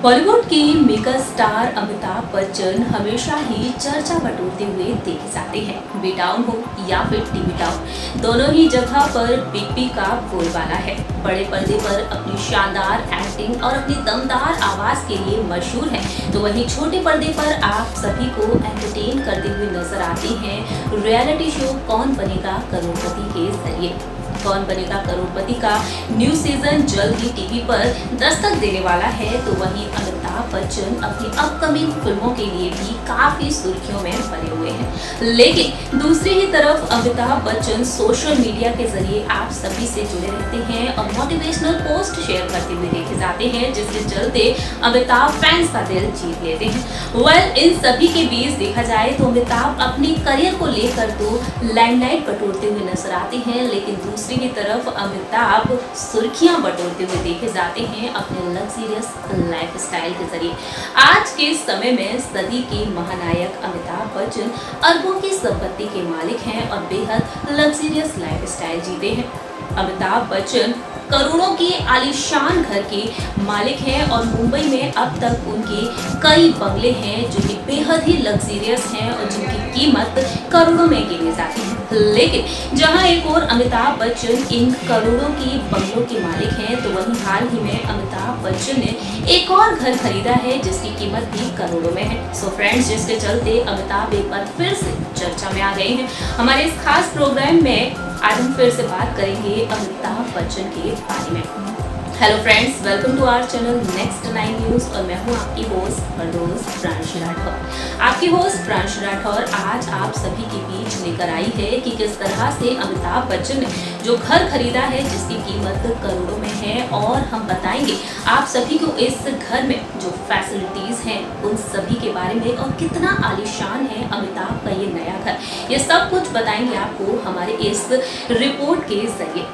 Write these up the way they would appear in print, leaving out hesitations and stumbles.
बॉलीवुड के mega star Amitabh Bachchan हमेशा ही चर्चा बटोरते हुए देखे जाते हैं। बी टाउन हो या फिर टीवी टाउन, दोनों ही जगह पर बिग बी का बोलबाला है। बड़े पर्दे पर अपनी शानदार एक्टिंग और अपनी दमदार आवाज के लिए मशहूर है, तो वहीं छोटे पर्दे पर आप सभी को एंटरटेन करते हुए नजर आते हैं रियलिटी शो कौन बनेगा करोड़पति के जरिए। कौन बनेगा करोड़पति का न्यू सीजन जल्द ही टीवी पर दस्तक देने वाला है, तो वहीं अमिताभ बच्चन अपनी अपकमिंग फिल्मों के लिए भी काफी सुर्खियों में बने हुए हैं। लेकिन दूसरी ही तरफ अमिताभ बच्चन सोशल मीडिया के जरिए आप सभी से जुड़े रहते हैं और मोटिवेशनल पोस्ट शेयर करते हुए देखे जाते हैं, जिसके चलते अमिताभ फैंस का दिल जीत लेते हैं। इन सभी के बीच देखा जाए तो अमिताभ अपने करियर को लेकर तो लाइमलाइट बटोरते हुए नजर आते हैं, लेकिन दूसरी की तरफ अमिताभ सुर्खियां बटोरते हुए देखे जाते हैं अपने लग्जरियस लाइफस्टाइल के जरिए। आज के समय में सदी के महानायक अमिताभ बच्चन अरबों की संपत्ति के मालिक हैं और बेहद लग्जरियस लाइफस्टाइल जीते हैं। अमिताभ बच्चन करोड़ों के आलीशान घर के मालिक हैं और मुंबई में अब तक उनके कई बंगले हैं जो कि बेहद ही लग्जरियस हैं और जिनकी कीमत करोड़ों में गिनी जाती है। लेकिन जहां एक और अमिताभ बच्चन इन करोड़ों की बंगलों के मालिक हैं, तो वहीं हाल ही में अमिताभ बच्चन ने एक और घर खरीदा है जिसकी कीमत भी करोड़ों में है। सो फ्रेंड्स, जिसके चलते अमिताभ एक बार फिर से चर्चा में आ गए हैं। हमारे इस खास प्रोग्राम में आज हम फिर से बात करेंगे अमिताभ बच्चन के बारे में। Hello friends, welcome to our channel next 9 news और मैं हूं आपकी होस्ट फरदौस प्रांशु राठौर। आपकी होस्ट प्रांशु राठौर आज आप सभी के बीच लेकर आई है कि किस तरह से अमिताभ बच्चन ने जो घर खरीदा है जिसकी कीमत करोड़ों में है, और हम बताएंगे आप सभी को इस घर में जो फैसिलिटीज हैं उन सभी के बारे में और कितना आलीशान है अमिताभ का ये नया घर। ये सब कुछ बताएंगे आपको हमारे इस रिपोर्ट के जरिए।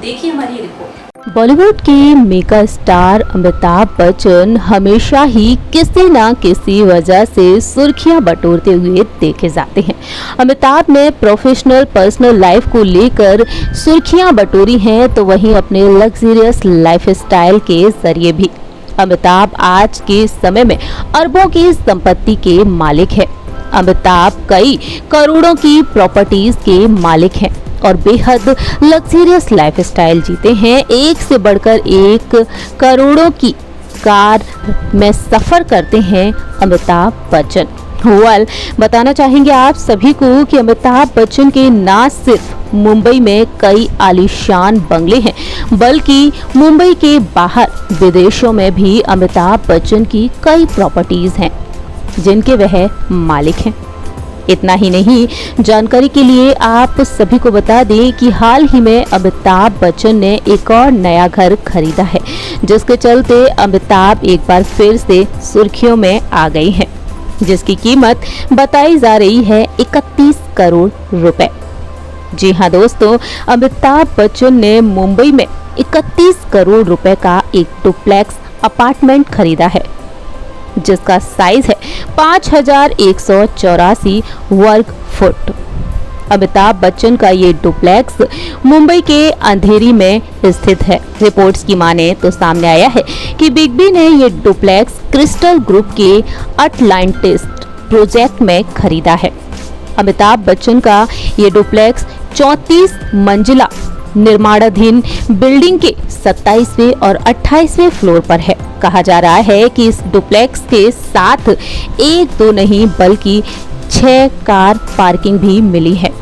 देखिए हमारी रिपोर्ट। बॉलीवुड के मेगा स्टार अमिताभ बच्चन हमेशा ही किसी न किसी वजह से सुर्खियां बटोरते हुए देखे जाते हैं। अमिताभ ने प्रोफेशनल पर्सनल लाइफ को लेकर सुर्खियां बटोरी हैं, तो वहीं अपने लग्जरियस लाइफस्टाइल के जरिए भी। अमिताभ आज के समय में अरबों की संपत्ति के मालिक है। अमिताभ कई करोड़ों की प्रॉपर्टीज के मालिक हैं और बेहद लग्जरियस लाइफस्टाइल जीते हैं। एक से बढ़कर एक करोड़ों की कार में सफर करते हैं अमिताभ बच्चन। बताना चाहेंगे आप सभी को कि अमिताभ बच्चन के न सिर्फ मुंबई में कई आलीशान बंगले हैं, बल्कि मुंबई के बाहर विदेशों में भी अमिताभ बच्चन की कई प्रॉपर्टीज हैं जिनके वह मालिक हैं। इतना ही नहीं, जानकारी के लिए आप सभी को बता दें कि हाल ही में अमिताभ बच्चन ने एक और नया घर खरीदा है, जिसके चलते अमिताभ एक बार फिर से सुर्खियों में आ गई हैं, जिसकी कीमत बताई जा रही है 31 करोड़ रुपए। जी हाँ दोस्तों, अमिताभ बच्चन ने मुंबई में 31 करोड़ रुपए का एक डुप्लेक्स अपार्टमेंट खरीदा है, जिसका साइज है 5184 वर्ग फुट। अमिताभ बच्चन का ये डुप्लेक्स मुंबई के अंधेरी में स्थित है। रिपोर्ट्स की माने तो सामने आया है कि बिग बी ने ये डुप्लेक्स क्रिस्टल ग्रुप के अटलांटिस प्रोजेक्ट में खरीदा है। अमिताभ बच्चन का ये डुप्लेक्स 34 मंजिला निर्माणाधीन बिल्डिंग के 27वें और 28वें फ्लोर पर है। कहा जा रहा है कि इस डुप्लेक्स के साथ एक दो नहीं बल्कि 6 कार पार्किंग भी मिली है।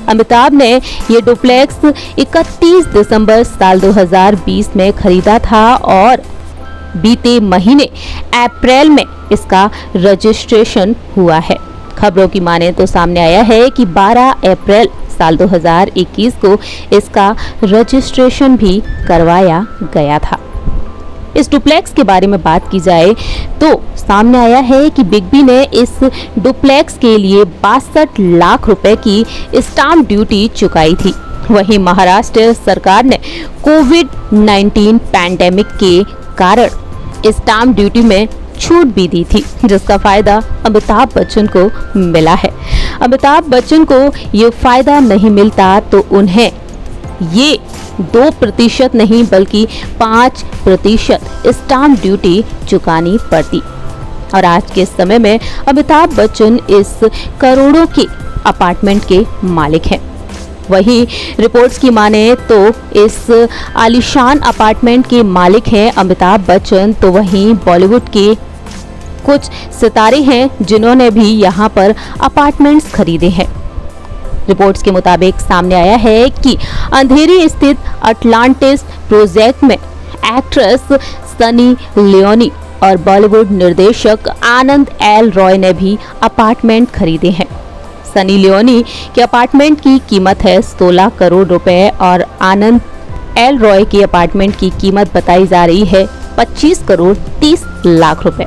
अमिताभ ने ये डुप्लेक्स 31 दिसंबर साल 2020 में खरीदा था और बीते महीने अप्रैल में इसका रजिस्ट्रेशन हुआ है। खबरों की माने तो सामने आया है कि 12 अप्रैल साल 2021 को इसका रजिस्ट्रेशन भी करवाया गया था। इस डुप्लेक्स के बारे में बात की जाए तो सामने आया है कि बिग बी ने इस डुप्लेक्स के लिए 62 लाख रुपए की स्टाम्प ड्यूटी चुकाई थी। वहीं महाराष्ट्र सरकार ने कोविड-19 पैंडेमिक के कारण स्टाम्प ड्यूटी में छूट भी दी थी, जिसका फायदा अमिताभ बच्चन को मिला है। अमिताभ बच्चन को ये फायदा नहीं मिलता तो उन्हें ये 2% नहीं बल्कि 5% स्टाम्प ड्यूटी चुकानी पड़ती। और आज के समय में अमिताभ बच्चन इस करोड़ों के अपार्टमेंट के मालिक हैं। वहीं रिपोर्ट्स की माने तो इस आलीशान अपार्टमेंट के मालिक हैं अमिताभ बच्चन, तो वहीं बॉलीवुड के कुछ सितारे हैं जिन्होंने भी यहां पर अपार्टमेंट्स खरीदे हैं। रिपोर्ट्स के मुताबिक सामने आया है कि अंधेरी स्थित अटलांटिस प्रोजेक्ट में एक्ट्रेस सनी लियोनी और बॉलीवुड निर्देशक आनंद एल रॉय ने भी अपार्टमेंट खरीदे हैं। सनी लियोनी के अपार्टमेंट की कीमत है 16 करोड़ रुपए और आनंद एल रॉय के अपार्टमेंट की कीमत बताई जा रही है 25 करोड़ 30 लाख रुपए।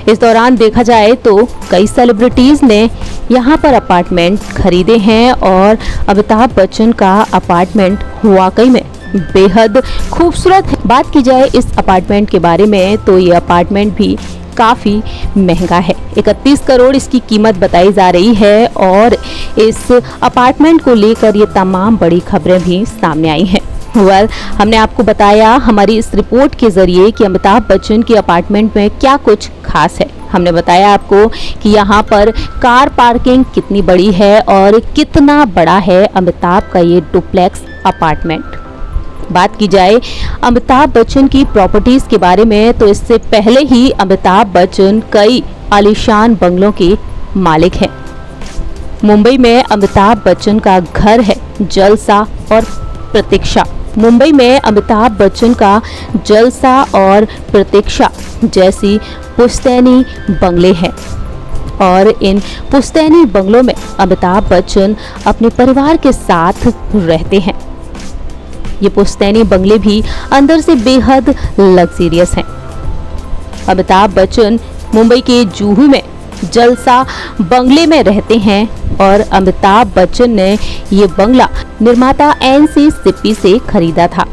इस दौरान देखा जाए तो कई सेलिब्रिटीज ने यहाँ पर अपार्टमेंट खरीदे हैं और अमिताभ बच्चन का अपार्टमेंट वाकई में बेहद खूबसूरत है। बात की जाए इस अपार्टमेंट के बारे में तो ये अपार्टमेंट भी काफ़ी महंगा है। 31 करोड़ इसकी कीमत बताई जा रही है और इस अपार्टमेंट को लेकर ये तमाम बड़ी खबरें भी सामने आई हैं। हमने आपको बताया हमारी इस रिपोर्ट के जरिए कि अमिताभ बच्चन के अपार्टमेंट में क्या कुछ खास है। हमने बताया आपको कि यहाँ पर कार पार्किंग कितनी बड़ी है और कितना बड़ा है अमिताभ का ये डुप्लेक्स अपार्टमेंट। बात की जाए अमिताभ बच्चन की प्रॉपर्टीज के बारे में तो इससे पहले ही अमिताभ बच्चन कई आलीशान बंगलों के मालिक हैं। मुंबई में अमिताभ बच्चन का घर है जलसा और प्रतीक्षा। मुंबई में अमिताभ बच्चन का जलसा और प्रतीक्षा जैसी पुश्तैनी बंगले हैं और इन पुश्तैनी बंगलों में अमिताभ बच्चन अपने परिवार के साथ रहते हैं। ये पुश्तैनी बंगले भी अंदर से बेहद लग्जरियस हैं। अमिताभ बच्चन मुंबई के जुहू में जलसा बंगले में रहते हैं और अमिताभ बच्चन ने ये बंगला निर्माता NC सिप्पी से खरीदा था।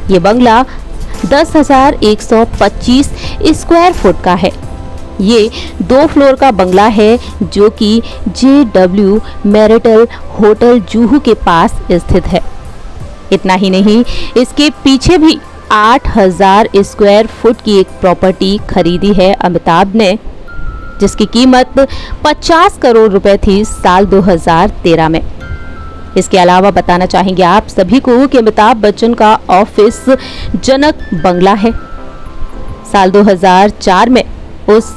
ये बंगला 10,125 स्क्वायर फुट का है। ये 2 फ्लोर का बंगला है जो कि JW मैरिटल होटल जुहू के पास स्थित है। इतना ही नहीं, इसके पीछे भी 8,000 स्क्वायर फुट की एक प्रॉपर्टी खरीदी है अमिताभ ने, जिसकी कीमत 50 करोड़ रुपए थी साल 2013 में। इसके अलावा बताना चाहेंगे आप सभी को कि अमिताभ बच्चन का ऑफिस जनक बंगला है। साल 2004 में उस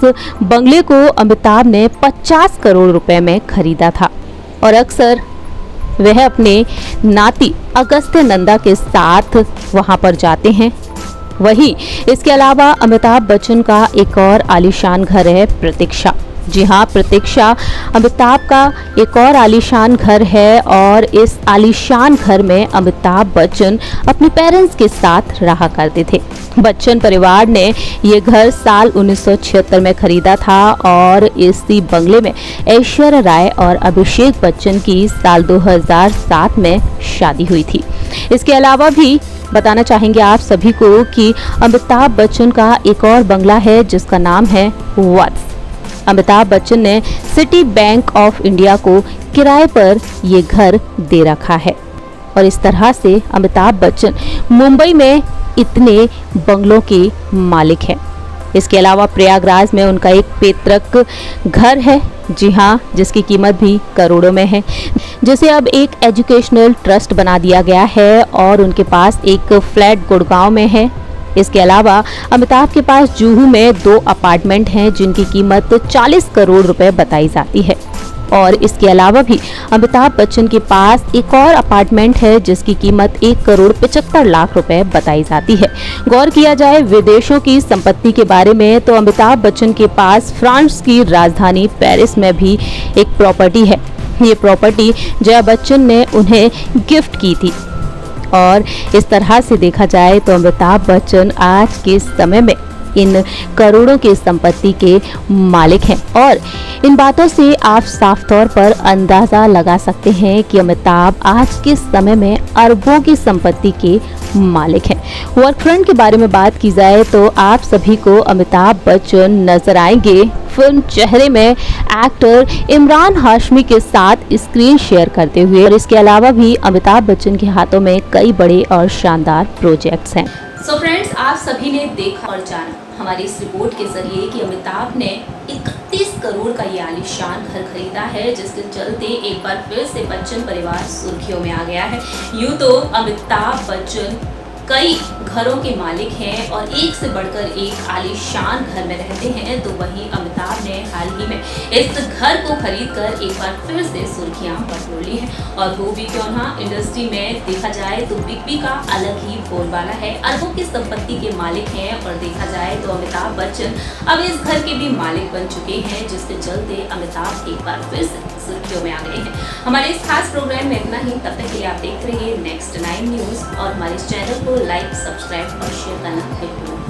बंगले को अमिताभ ने 50 करोड़ रुपए में खरीदा था और अक्सर वह अपने नाती अगस्त्य नंदा के साथ वहां पर जाते हैं। वहीं इसके अलावा अमिताभ बच्चन का एक और आलीशान घर है प्रतीक्षा। जी हाँ, प्रतीक्षा अमिताभ का एक और आलीशान घर है और इस आलीशान घर में अमिताभ बच्चन अपने पेरेंट्स के साथ रहा करते थे। बच्चन परिवार ने ये घर साल 1976 में खरीदा था और इसी बंगले में ऐश्वर्या राय और अभिषेक बच्चन की साल 2007 में शादी हुई थी। इसके अलावा भी बताना चाहेंगे आप सभी को कि अमिताभ बच्चन का एक और बंगला है जिसका नाम है वत्स। अमिताभ बच्चन ने सिटी बैंक ऑफ इंडिया को किराए पर ये घर दे रखा है और इस तरह से अमिताभ बच्चन मुंबई में इतने बंगलों के मालिक हैं। इसके अलावा प्रयागराज में उनका एक पैतृक घर है, जी हाँ, जिसकी कीमत भी करोड़ों में है, जिसे अब एक एजुकेशनल ट्रस्ट बना दिया गया है और उनके पास एक फ्लैट गुड़गांव में है। इसके अलावा अमिताभ के पास जुहू में 2 अपार्टमेंट हैं जिनकी कीमत 40 करोड़ रुपए बताई जाती है और इसके अलावा भी अमिताभ बच्चन के पास एक और अपार्टमेंट है जिसकी कीमत 1 करोड़ 75 लाख रुपए बताई जाती है। गौर किया जाए विदेशों की संपत्ति के बारे में तो अमिताभ बच्चन के पास फ्रांस की राजधानी पेरिस में भी एक प्रॉपर्टी है। ये प्रॉपर्टी जया बच्चन ने उन्हें गिफ्ट की थी और इस तरह से देखा जाए तो अमिताभ बच्चन आज के समय में इन करोड़ों की संपत्ति के मालिक हैं और इन बातों से आप साफ तौर पर अंदाजा लगा सकते हैं कि अमिताभ आज के समय में अरबों की संपत्ति के मालिक हैं। वर्क फ्रंट के बारे में बात की जाए तो आप सभी को अमिताभ बच्चन नजर आएंगे फिल्म चेहरे में एक्टर इमरान हाशमी के साथ स्क्रीन शेयर करते हुए। और इसके अलावा भी अमिताभ बच्चन के हाथों में कई बड़े और शानदार प्रोजेक्ट्स हैं। सो फ्रेंड्स, आप सभी ने देखा और जाना हमारी इस रिपोर्ट के जरिए कि अमिताभ ने 31 करोड़ का ये आलीशान घर खरीदा है, जिसके चलते एक बार फिर से बच्चन परिवार सुर्खियों में आ गया है। यूं तो अमिताभ बच्चन कई घरों के मालिक हैं और एक से बढ़कर एक आलीशान घर में रहते हैं, तो वहीं अमिताभ ने हाल ही में इस घर को खरीदकर एक बार फिर से सुर्खियां बटोर ली हैं। और वो भी क्यों ना, इंडस्ट्री में देखा जाए तो बिग बी का अलग ही बोलबाला है, अरबों की संपत्ति के मालिक हैं। और देखा जाए तो अमिताभ बच्चन अब इस घर के भी मालिक बन चुके हैं, जिसके चलते अमिताभ एक बार फिर से सुर्खियों में आ गए हैं। हमारे इस खास प्रोग्राम में इतना ही। तब तक के लिए आप देखते रहिए नेक्स्ट 9 न्यूज और हमारे इस चैनल को लाइक, सब्सक्राइब और शेयर करना बिल्कुल